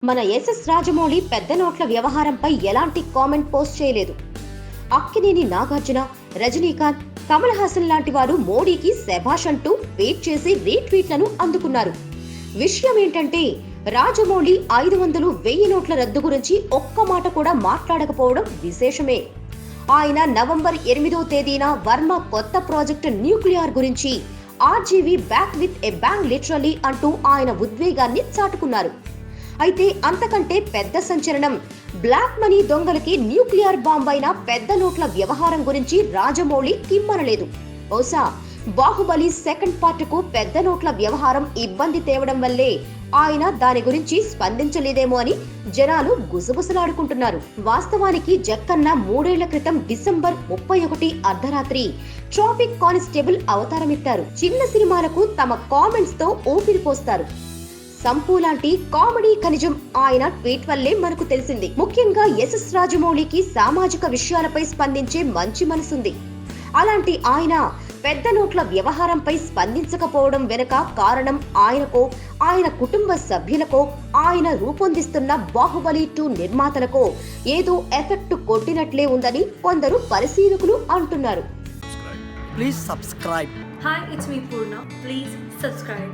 మన ఎస్ఎస్ రాజమౌళి పెద్ద నోట్ల వ్యవహారంపై ఎలాంటి కామెంట్ పోస్ట్ చేయలేదు. అక్కినేని నాగార్జున, రజనీకాంత్, కమల్ హాసన్ లాంటి వారు మోడీకి శభాష్ అంటూ ట్వీట్ చేసి రీట్వీట్లను అందుకున్నారు. విషయం ఏంటంటే రాజమౌళి 500, 1000 నోట్ల రద్దు గురించి ఒక్క మాట కూడా మాట్లాడకపోవడం విశేషమే. ఆయన నవంబర్ 8వ తేదీన వర్మ కొత్త ప్రాజెక్టు న్యూక్లియర్ గురించి RGV back with a bang literally అంటూ ఆయన ఉద్వేగాన్ని చాటుకున్నారు. అయితే అంతకంటే పెద్ద సంచలనం బ్లాక్ మనీ దొంగలకి న్యూక్లియర్ బాంబ్ అయిన పెద్ద నోట్ల వ్యవహారం గురించి రాజమౌళి కిమ్మనలేదు. బహుశా బాహుబలి సెకండ్ పార్ట్ కు పెద్ద నోట్ల వ్యవహారం ఇబ్బంది తేవడం వల్లే ఆయన దాని గురించి స్పందించలేదేమో అని జనాలు గుసగుసలాడుకుంటున్నారు. వాస్తవానికి జక్కన్న 3 ఏళ్ల క్రితం డిసెంబర్ 31 అర్ధరాత్రి ట్రాఫిక్ కానిస్టేబుల్ అవతారమెత్తారు. చిన్న సినిమాలకు తమ కామెంట్స్ తో ఊపిరి పోస్తారు. సంపూ లాంటి కామెడీ ఖనిజం ఆయన ట్వీట్ వల్లే మనకు తెలిసింది. ముఖ్యంగా ఎస్ఎస్ రాజమౌళికి సామాజిక విషయాలపై స్పందించే మంచి మనసుంది. అలాంటి ఆయన పెద్ద నోట్ల వ్యవహారంపై స్పందించకపోవడం వెనుక కారణం ఆయనకో, ఆయన కుటుంబ సభ్యులకో, ఆయన రూపొందిస్తున్న బాహుబలి 2 నిర్మాతలకో ఏదో ఎఫెక్ట్ కొట్టినట్లే ఉందని కొందరు పరిశీలకులు అంటున్నారు. Please subscribe. Hi, it's me Purna. Please subscribe.